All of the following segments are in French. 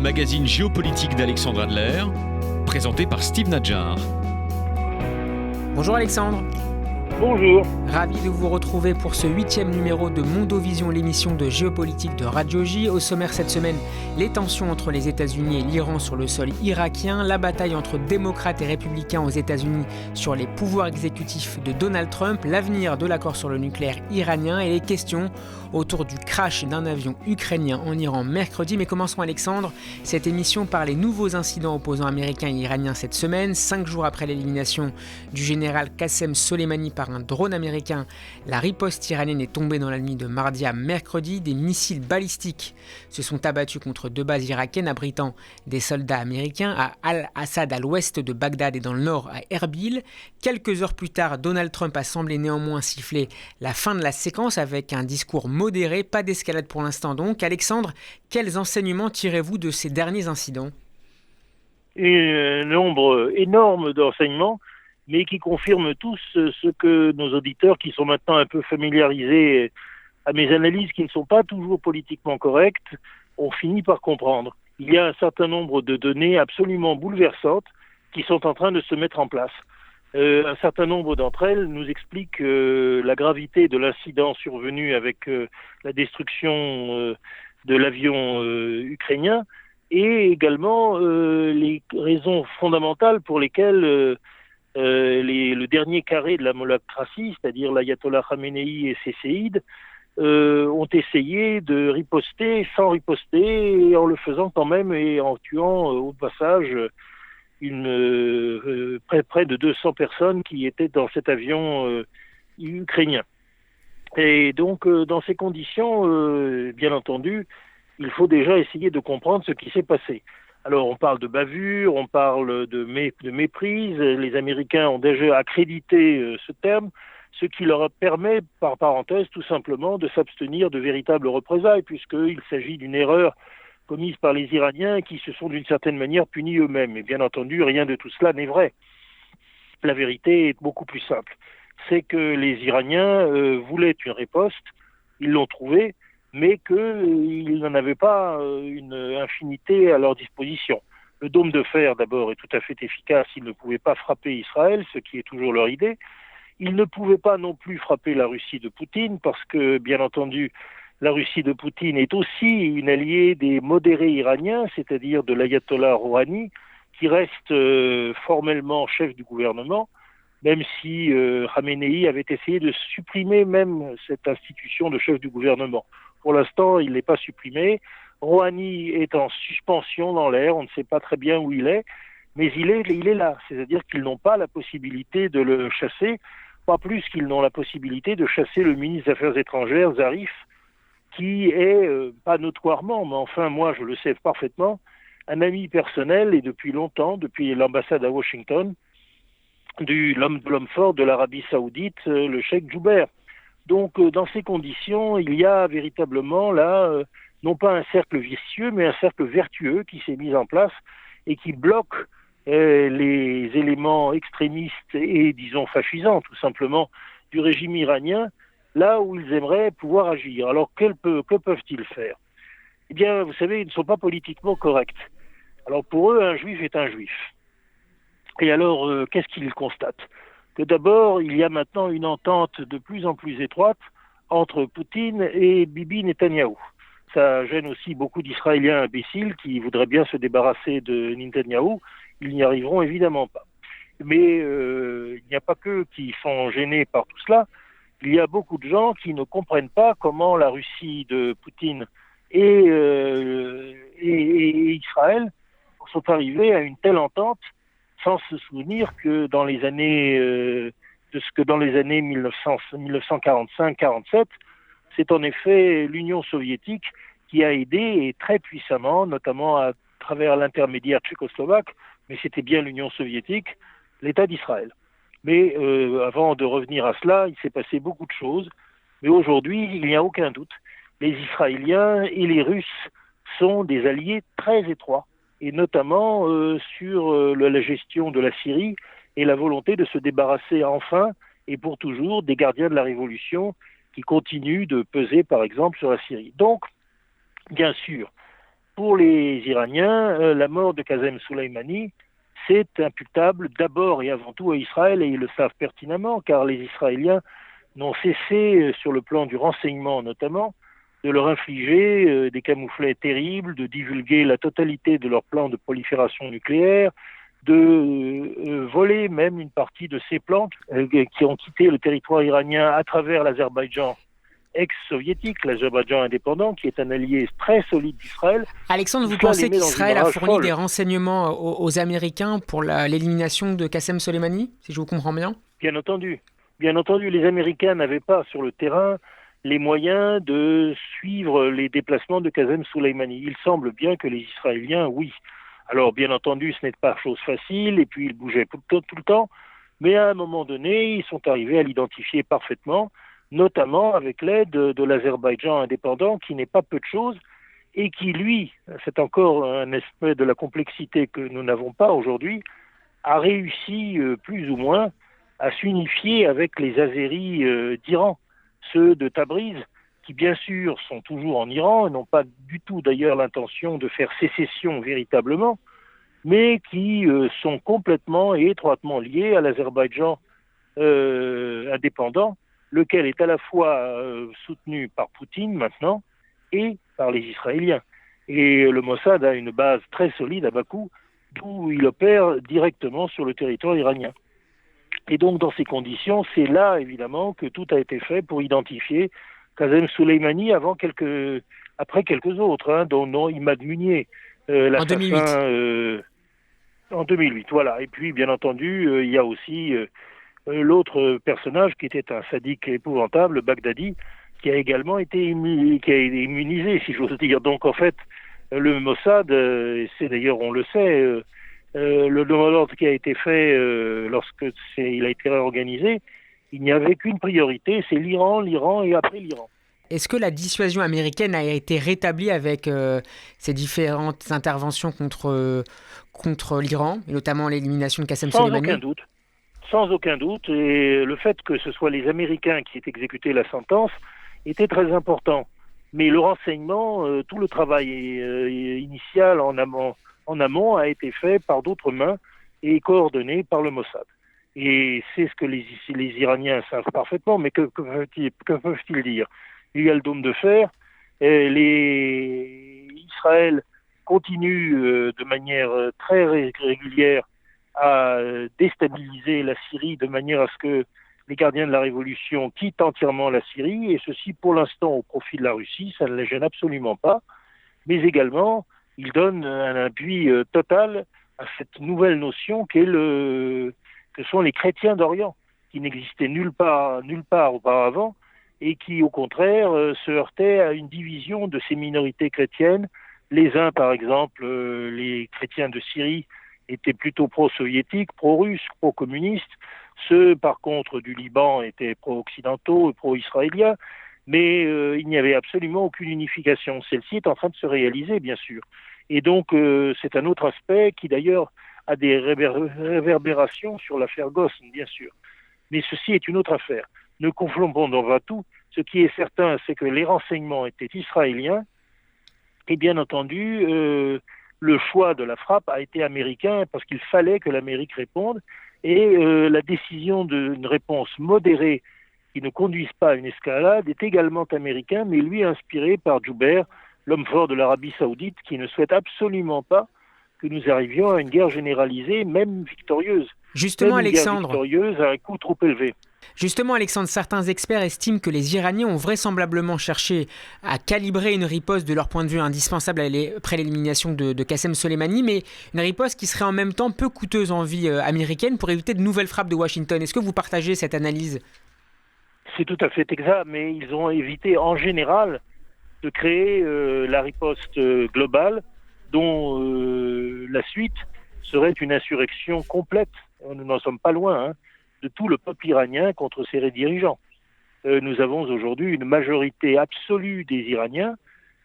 magazine géopolitique d'Alexandre Adler, présenté par Steve Nadjar. Bonjour Alexandre. Bonjour. Ravi de vous retrouver pour ce 8e numéro de Mondovision, l'émission de géopolitique de Radio J. Au sommaire cette semaine, les tensions entre les États-Unis et l'Iran sur le sol irakien, la bataille entre démocrates et républicains aux États-Unis sur les pouvoirs exécutifs de Donald Trump, l'avenir de l'accord sur le nucléaire iranien et les questions autour du crash d'un avion ukrainien en Iran mercredi. Mais commençons Alexandre, cette émission par les nouveaux incidents opposant Américains et Iraniens cette semaine, 5 jours après l'élimination du général Qassem Soleimani par un drone américain. La riposte iranienne est tombée dans la nuit de mardi à mercredi. Des missiles balistiques se sont abattus contre 2 bases irakiennes abritant des soldats américains à Al-Assad à l'ouest de Bagdad et dans le nord à Erbil. Quelques heures plus tard, Donald Trump a semblé néanmoins siffler la fin de la séquence avec un discours modéré, pas d'escalade pour l'instant donc. Alexandre, quels enseignements tirez-vous de ces derniers incidents ? Un nombre énorme d'enseignements, mais qui confirment tous ce que nos auditeurs, qui sont maintenant un peu familiarisés à mes analyses, qui ne sont pas toujours politiquement correctes, ont fini par comprendre. Il y a un certain nombre de données absolument bouleversantes qui sont en train de se mettre en place. Un certain nombre d'entre elles nous expliquent la gravité de l'incident survenu avec la destruction de l'avion ukrainien et également les raisons fondamentales pour lesquelles le dernier carré de la molacratie, c'est-à-dire l'ayatollah Khamenei et ses séides, ont essayé de riposter sans riposter et en le faisant quand même et en tuant au passage près de 200 personnes qui étaient dans cet avion ukrainien. Et donc, dans ces conditions, bien entendu, il faut déjà essayer de comprendre ce qui s'est passé. Alors, on parle de bavure, on parle de méprise. Les Américains ont déjà accrédité ce terme, ce qui leur permet, par parenthèse, tout simplement, de s'abstenir de véritables représailles, puisqu'il s'agit d'une erreur commise par les Iraniens qui se sont d'une certaine manière punis eux-mêmes. Et bien entendu, rien de tout cela n'est vrai. La vérité est beaucoup plus simple. C'est que les Iraniens voulaient une riposte, ils l'ont trouvée, mais qu'ils n'en avaient pas une infinité à leur disposition. Le dôme de fer, d'abord, est tout à fait efficace. Ils ne pouvaient pas frapper Israël, ce qui est toujours leur idée. Ils ne pouvaient pas non plus frapper la Russie de Poutine, parce que, bien entendu, la Russie de Poutine est aussi une alliée des modérés iraniens, c'est-à-dire de l'ayatollah Rouhani, qui reste formellement chef du gouvernement, même si Khamenei avait essayé de supprimer même cette institution de chef du gouvernement. Pour l'instant, il n'est pas supprimé. Rouhani est en suspension dans l'air, on ne sait pas très bien où il est, mais il est là. C'est-à-dire qu'ils n'ont pas la possibilité de le chasser, pas plus qu'ils n'ont la possibilité de chasser le ministre des Affaires étrangères, Zarif, qui est, pas notoirement, mais enfin moi je le sais parfaitement, un ami personnel et depuis longtemps, depuis l'ambassade à Washington, de l'homme fort de l'Arabie Saoudite, le cheikh Jouber. Donc dans ces conditions, il y a véritablement là, non pas un cercle vicieux, mais un cercle vertueux qui s'est mis en place et qui bloque les éléments extrémistes et disons fascisants tout simplement du régime iranien, là où ils aimeraient pouvoir agir. Alors que peuvent-ils faire ? Eh bien, vous savez, ils ne sont pas politiquement corrects. Alors pour eux, un juif est un juif. Et alors, qu'est-ce qu'ils constatent ? Que d'abord, il y a maintenant une entente de plus en plus étroite entre Poutine et Bibi Netanyahou. Ça gêne aussi beaucoup d'Israéliens imbéciles qui voudraient bien se débarrasser de Netanyahou. Ils n'y arriveront évidemment pas. Mais il n'y a pas qu'eux qui sont gênés par tout cela. Il y a beaucoup de gens qui ne comprennent pas comment la Russie de Poutine et Israël sont arrivés à une telle entente sans se souvenir que dans les années 1945-47, c'est en effet l'Union soviétique qui a aidé et très puissamment, notamment à travers l'intermédiaire tchécoslovaque, mais c'était bien l'Union soviétique, l'État d'Israël. Mais avant de revenir à cela, il s'est passé beaucoup de choses. Mais aujourd'hui, il n'y a aucun doute. Les Israéliens et les Russes sont des alliés très étroits, et notamment sur la gestion de la Syrie et la volonté de se débarrasser enfin et pour toujours des gardiens de la révolution qui continuent de peser, par exemple, sur la Syrie. Donc, bien sûr, pour les Iraniens, la mort de Qasem Soleimani, c'est imputable d'abord et avant tout à Israël, et ils le savent pertinemment, car les Israéliens n'ont cessé, sur le plan du renseignement notamment, de leur infliger des camouflets terribles, de divulguer la totalité de leur plan de prolifération nucléaire, de voler même une partie de ces plans qui ont quitté le territoire iranien à travers l'Azerbaïdjan ex-soviétique, l'Azerbaïdjan indépendant, qui est un allié très solide d'Israël. Alexandre, vous pensez qu'Israël a fourni des renseignements aux Américains pour l'élimination de Qasem Soleimani, si je vous comprends bien ? Bien entendu. Bien entendu, les Américains n'avaient pas sur le terrain les moyens de suivre les déplacements de Qasem Soleimani. Il semble bien que les Israéliens, oui. Alors, bien entendu, ce n'est pas chose facile, et puis ils bougeaient tout le temps, mais à un moment donné, ils sont arrivés à l'identifier parfaitement, notamment avec l'aide de l'Azerbaïdjan indépendant, qui n'est pas peu de choses, et qui, lui, c'est encore un aspect de la complexité que nous n'avons pas aujourd'hui, a réussi, plus ou moins, à s'unifier avec les Azéris d'Iran, ceux de Tabriz, qui bien sûr sont toujours en Iran, et n'ont pas du tout d'ailleurs l'intention de faire sécession véritablement, mais qui sont complètement et étroitement liés à l'Azerbaïdjan indépendant, lequel est à la fois soutenu par Poutine maintenant et par les Israéliens. Et le Mossad a une base très solide à Bakou, d'où il opère directement sur le territoire iranien. Et donc dans ces conditions, c'est là évidemment que tout a été fait pour identifier Qasem Soleimani après quelques autres, dont Imad Munier, l'assassin en 2008. Voilà. Et puis bien entendu, il y a aussi l'autre personnage qui était un sadique épouvantable, Baghdadi, qui a également été immunisé, si j'ose dire. Donc en fait, le Mossad, c'est d'ailleurs, on le sait, le mot d'ordre qui a été fait lorsque il a été réorganisé, il n'y avait qu'une priorité, c'est l'Iran et après l'Iran. Est-ce que la dissuasion américaine a été rétablie avec ces différentes interventions contre l'Iran, et notamment l'élimination de Qasem Soleimani ? Sans aucun doute, et le fait que ce soit les Américains qui aient exécuté la sentence était très important. Mais le renseignement, tout le travail initial en amont a été fait par d'autres mains et coordonné par le Mossad. Et c'est ce que les Iraniens savent parfaitement, mais que peuvent-ils dire ? Il y a le dôme de fer, Israël continue de manière très régulière à déstabiliser la Syrie de manière à ce que les gardiens de la révolution quittent entièrement la Syrie, et ceci pour l'instant au profit de la Russie, ça ne les gêne absolument pas, mais également il donne un appui total à cette nouvelle notion que sont les chrétiens d'Orient, qui n'existaient nulle part auparavant, et qui au contraire se heurtaient à une division de ces minorités chrétiennes. Les uns, par exemple, les chrétiens de Syrie, étaient plutôt pro-soviétiques, pro-russes, pro-communistes. Ceux, par contre, du Liban étaient pro-occidentaux et pro-israéliens. Mais il n'y avait absolument aucune unification. Celle-ci est en train de se réaliser, bien sûr. Et donc, c'est un autre aspect qui, d'ailleurs, a des réverbérations sur l'affaire Ghosn, bien sûr. Mais ceci est une autre affaire. Ne confondons pas tout. Ce qui est certain, c'est que les renseignements étaient israéliens. Et bien entendu, le choix de la frappe a été américain parce qu'il fallait que l'Amérique réponde. Et la décision d'une réponse modérée qui ne conduise pas à une escalade est également américain, mais lui inspiré par Joubert, l'homme fort de l'Arabie Saoudite, qui ne souhaite absolument pas que nous arrivions à une guerre généralisée, même victorieuse. Justement, même une Alexandre, guerre victorieuse à un coût trop élevé. Justement, Alexandre, certains experts estiment que les Iraniens ont vraisemblablement cherché à calibrer une riposte de leur point de vue indispensable après l'élimination de Qasem Soleimani, mais une riposte qui serait en même temps peu coûteuse en vie américaine pour éviter de nouvelles frappes de Washington. Est-ce que vous partagez cette analyse ? C'est tout à fait exact, mais ils ont évité en général de créer la riposte globale dont la suite serait une insurrection complète. Nous n'en sommes pas loin, de tout le peuple iranien contre ses dirigeants. Nous avons aujourd'hui une majorité absolue des Iraniens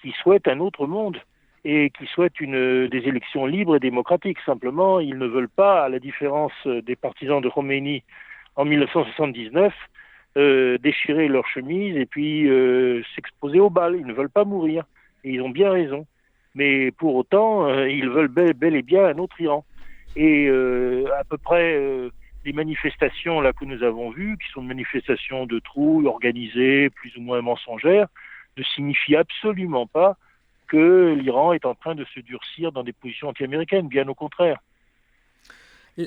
qui souhaitent un autre monde et qui souhaitent des élections libres et démocratiques. Simplement, ils ne veulent pas, à la différence des partisans de Khomeini en 1979, déchirer leur chemise et puis s'exposer aux balles. Ils ne veulent pas mourir. Et ils ont bien raison. Mais pour autant, ils veulent bel et bien un autre Iran. Et à peu près les manifestations là que nous avons vues, qui sont des manifestations de trouille organisées, plus ou moins mensongères, ne signifient absolument pas que l'Iran est en train de se durcir dans des positions anti-américaines, bien au contraire.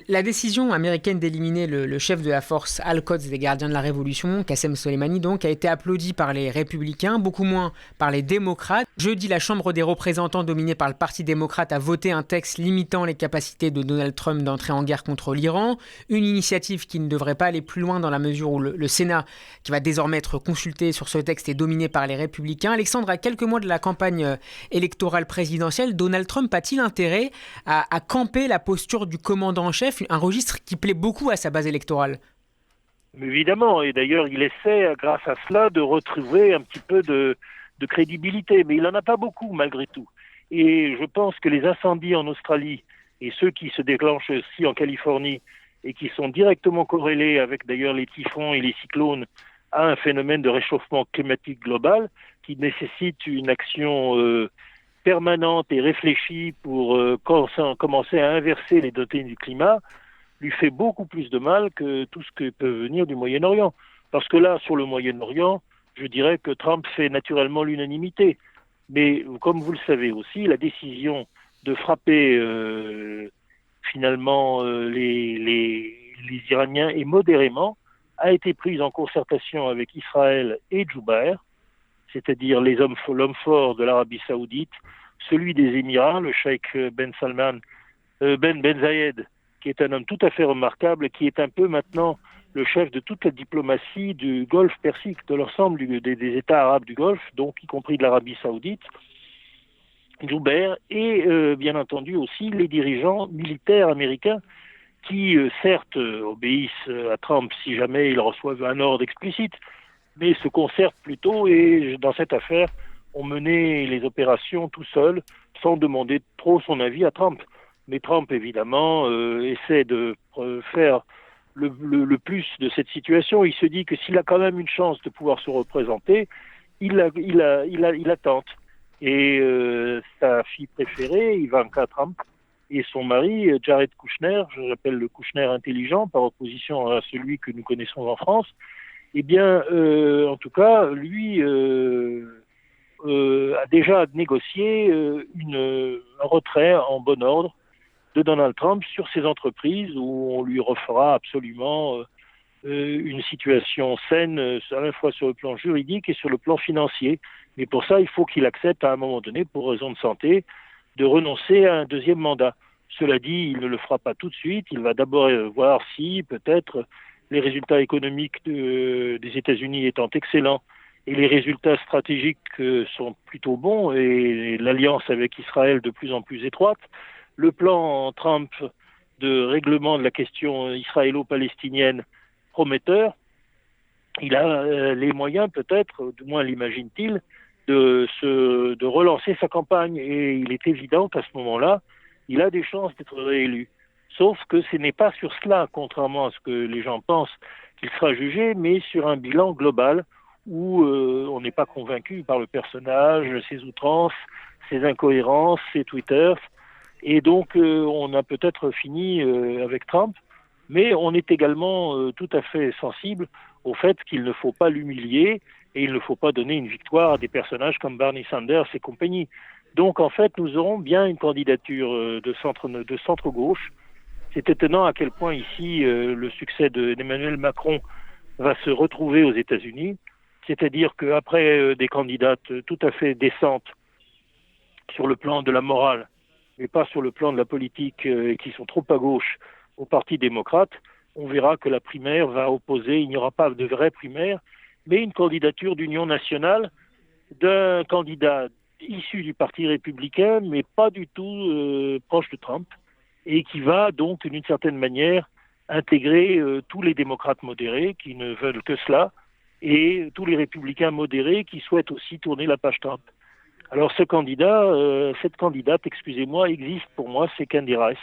La décision américaine d'éliminer le chef de la force Al-Quds des gardiens de la Révolution, Qassem Soleimani, donc, a été applaudie par les républicains, beaucoup moins par les démocrates. Jeudi, la Chambre des représentants, dominée par le Parti démocrate, a voté un texte limitant les capacités de Donald Trump d'entrer en guerre contre l'Iran. Une initiative qui ne devrait pas aller plus loin dans la mesure où le Sénat, qui va désormais être consulté sur ce texte, est dominé par les républicains. Alexandre, à quelques mois de la campagne électorale présidentielle, Donald Trump a-t-il intérêt à camper la posture du commandant en chef, un registre qui plaît beaucoup à sa base électorale? Évidemment, et d'ailleurs il essaie, grâce à cela, de retrouver un petit peu de crédibilité, mais il n'en a pas beaucoup malgré tout. Et je pense que les incendies en Australie et ceux qui se déclenchent aussi en Californie et qui sont directement corrélés avec d'ailleurs les typhons et les cyclones à un phénomène de réchauffement climatique global qui nécessite une action permanente et réfléchie pour commencer à inverser les données du climat, lui fait beaucoup plus de mal que tout ce que peut venir du Moyen-Orient. Parce que là, sur le Moyen-Orient, je dirais que Trump fait naturellement l'unanimité. Mais comme vous le savez aussi, la décision de frapper finalement les Iraniens et modérément a été prise en concertation avec Israël et Jubair, c'est-à-dire l'homme fort de l'Arabie Saoudite, celui des Émirats, le cheikh Ben Zayed, qui est un homme tout à fait remarquable, qui est un peu maintenant le chef de toute la diplomatie du Golfe Persique, de l'ensemble des États arabes du Golfe, donc y compris de l'Arabie Saoudite, Jubair, et bien entendu aussi les dirigeants militaires américains qui, certes, obéissent à Trump si jamais ils reçoivent un ordre explicite, mais se concertent plutôt et, dans cette affaire, ont mené les opérations tout seuls, sans demander trop son avis à Trump. Mais Trump, évidemment, essaie de faire le plus de cette situation. Il se dit que s'il a quand même une chance de pouvoir se représenter, il la tente. Et sa fille préférée, Ivanka Trump, et son mari, Jared Kushner, je l'appelle le Kushner intelligent, par opposition à celui que nous connaissons en France, eh bien, en tout cas, lui a déjà négocié un retrait en bon ordre de Donald Trump sur ces entreprises où on lui refera absolument une situation saine à la fois sur le plan juridique et sur le plan financier. Mais pour ça, il faut qu'il accepte à un moment donné, pour raison de santé, de renoncer à un deuxième mandat. Cela dit, il ne le fera pas tout de suite. Il va d'abord voir si, peut-être, les résultats économiques des États-Unis étant excellents et les résultats stratégiques sont plutôt bons et l'alliance avec Israël de plus en plus étroite, le plan Trump de règlement de la question israélo-palestinienne prometteur, il a les moyens peut-être, du moins l'imagine-t-il, de relancer sa campagne. Et il est évident qu'à ce moment-là, il a des chances d'être réélu. Sauf que ce n'est pas sur cela, contrairement à ce que les gens pensent, qu'il sera jugé, mais sur un bilan global où on n'est pas convaincu par le personnage, ses outrances, ses incohérences, ses Twitter. Et donc, on a peut-être fini avec Trump, mais on est également tout à fait sensible au fait qu'il ne faut pas l'humilier et il ne faut pas donner une victoire à des personnages comme Bernie Sanders et compagnie. Donc, en fait, nous aurons bien une candidature de centre-gauche. C'est étonnant à quel point ici le succès d'Emmanuel Macron va se retrouver aux États-Unis. C'est-à-dire qu'après des candidates tout à fait décentes sur le plan de la morale, mais pas sur le plan de la politique, qui sont trop à gauche au Parti démocrate, on verra que la primaire va opposer, il n'y aura pas de vraie primaire, mais une candidature d'union nationale d'un candidat issu du Parti républicain, mais pas du tout proche de Trump, et qui va donc, d'une certaine manière, intégrer tous les démocrates modérés qui ne veulent que cela, et tous les républicains modérés qui souhaitent aussi tourner la page Trump. Alors cette candidate, excusez-moi, existe pour moi, c'est Candy Rice.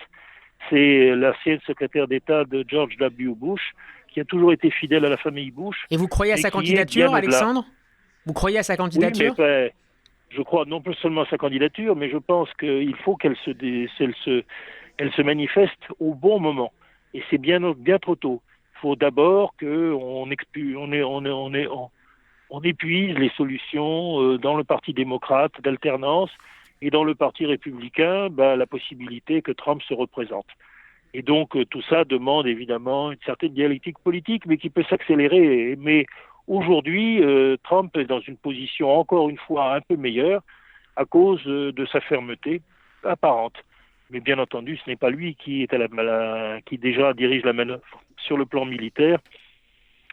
C'est l'ancienne secrétaire d'État de George W. Bush, qui a toujours été fidèle à la famille Bush. Et vous croyez à sa candidature, Alexandre ? Vous croyez à sa candidature ? Oui, Je crois non plus seulement à sa candidature, mais je pense qu'il faut qu'elle se manifeste au bon moment. Et c'est bien trop tôt. Il faut d'abord qu'on épuise les solutions dans le Parti démocrate d'alternance et dans le Parti républicain, la possibilité que Trump se représente. Et donc tout ça demande évidemment une certaine dialectique politique, mais qui peut s'accélérer. Mais aujourd'hui, Trump est dans une position encore une fois un peu meilleure à cause de sa fermeté apparente. Mais bien entendu, ce n'est pas lui qui est qui déjà dirige la manœuvre sur le plan militaire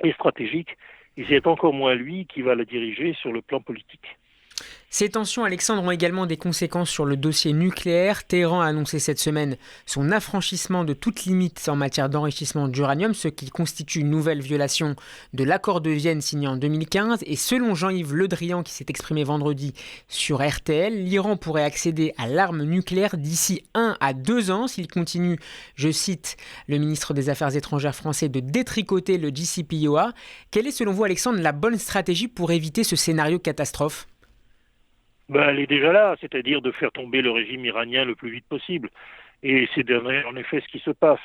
et stratégique, et c'est encore moins lui qui va la diriger sur le plan politique. Ces tensions, Alexandre, ont également des conséquences sur le dossier nucléaire. Téhéran a annoncé cette semaine son affranchissement de toute limite en matière d'enrichissement d'uranium, ce qui constitue une nouvelle violation de l'accord de Vienne signé en 2015. Et selon Jean-Yves Le Drian, qui s'est exprimé vendredi sur RTL, l'Iran pourrait accéder à l'arme nucléaire d'ici 1 à 2 ans s'il continue, je cite le ministre des Affaires étrangères français, de détricoter le JCPOA. Quelle est selon vous, Alexandre, la bonne stratégie pour éviter ce scénario catastrophe ? Elle est déjà là, c'est-à-dire de faire tomber le régime iranien le plus vite possible. Et c'est en effet ce qui se passe.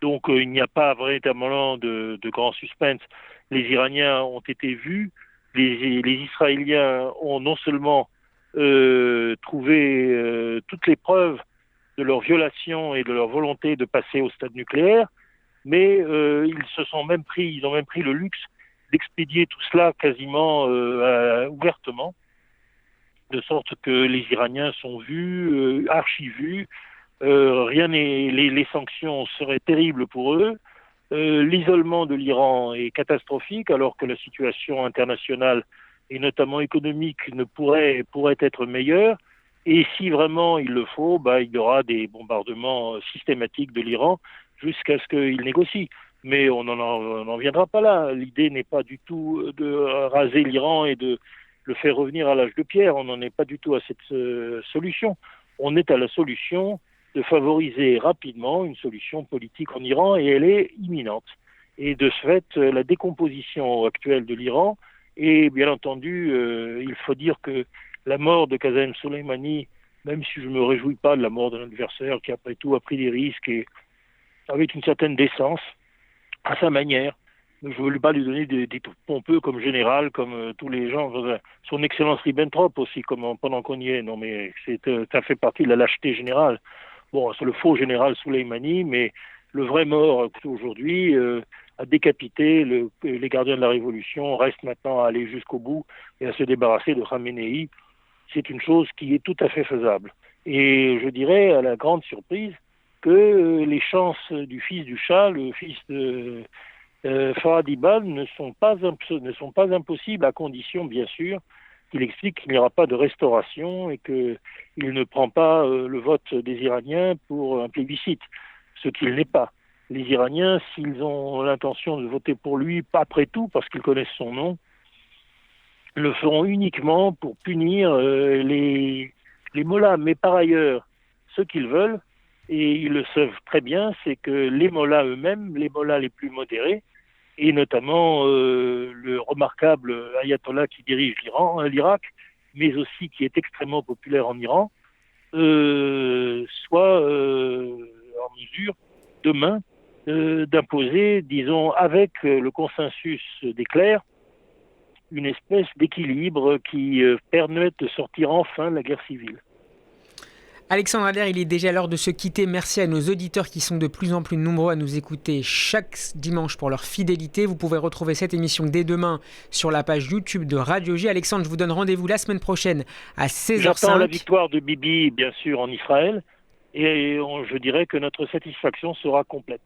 Donc il n'y a pas véritablement de grand suspense. Les Iraniens ont été vus, les Israéliens ont non seulement trouvé toutes les preuves de leur violation et de leur volonté de passer au stade nucléaire, mais ils ont même pris le luxe d'expédier tout cela quasiment ouvertement, de sorte que les Iraniens sont vus, archi-vus. Les sanctions seraient terribles pour eux. L'isolement de l'Iran est catastrophique, alors que la situation internationale et notamment économique pourrait être meilleure. Et si vraiment il le faut, il y aura des bombardements systématiques de l'Iran jusqu'à ce qu'il négocie. Mais on n'en viendra pas là. L'idée n'est pas du tout de raser l'Iran et de le faire revenir à l'âge de pierre. On n'en est pas du tout à cette solution. On est à la solution de favoriser rapidement une solution politique en Iran, et elle est imminente. Et de ce fait, la décomposition actuelle de l'Iran, et bien entendu, il faut dire que la mort de Qasem Soleimani, même si je ne me réjouis pas de la mort de l'adversaire qui après tout a pris des risques et avec une certaine décence, à sa manière, je ne voulais pas lui donner des pompeux comme général, comme tous les gens. Son Excellence Ribbentrop aussi, pendant qu'on y est. Non, mais ça fait partie de la lâcheté générale. Bon, c'est le faux général Soleimani, mais le vrai mort aujourd'hui a décapité les gardiens de la Révolution, reste maintenant à aller jusqu'au bout et à se débarrasser de Khamenei. C'est une chose qui est tout à fait faisable. Et je dirais, à la grande surprise, que les chances du fils du Shah, le fils de Farhad Ibad, ne sont pas impossibles, à condition, bien sûr, qu'il explique qu'il n'y aura pas de restauration et qu'il ne prend pas le vote des Iraniens pour un plébiscite, ce qu'il n'est pas. Les Iraniens, s'ils ont l'intention de voter pour lui, pas après tout, parce qu'ils connaissent son nom, le feront uniquement pour punir les mollahs. Mais par ailleurs, ce qu'ils veulent, et ils le savent très bien, c'est que les mollahs eux-mêmes, les mollahs les plus modérés, et notamment le remarquable ayatollah qui dirige l'Irak, mais aussi qui est extrêmement populaire en Iran, soit en mesure demain d'imposer, disons, avec le consensus des clercs, une espèce d'équilibre qui permette de sortir enfin de la guerre civile. Alexandre Adler, il est déjà l'heure de se quitter. Merci à nos auditeurs qui sont de plus en plus nombreux à nous écouter chaque dimanche pour leur fidélité. Vous pouvez retrouver cette émission dès demain sur la page YouTube de Radio J. Alexandre, je vous donne rendez-vous la semaine prochaine à 16h05. J'attends la victoire de Bibi, bien sûr, en Israël, et je dirais que notre satisfaction sera complète.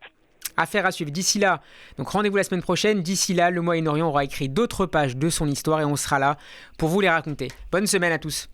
Affaire à suivre. D'ici là, donc rendez-vous la semaine prochaine. D'ici là, le Moyen-Orient aura écrit d'autres pages de son histoire et on sera là pour vous les raconter. Bonne semaine à tous.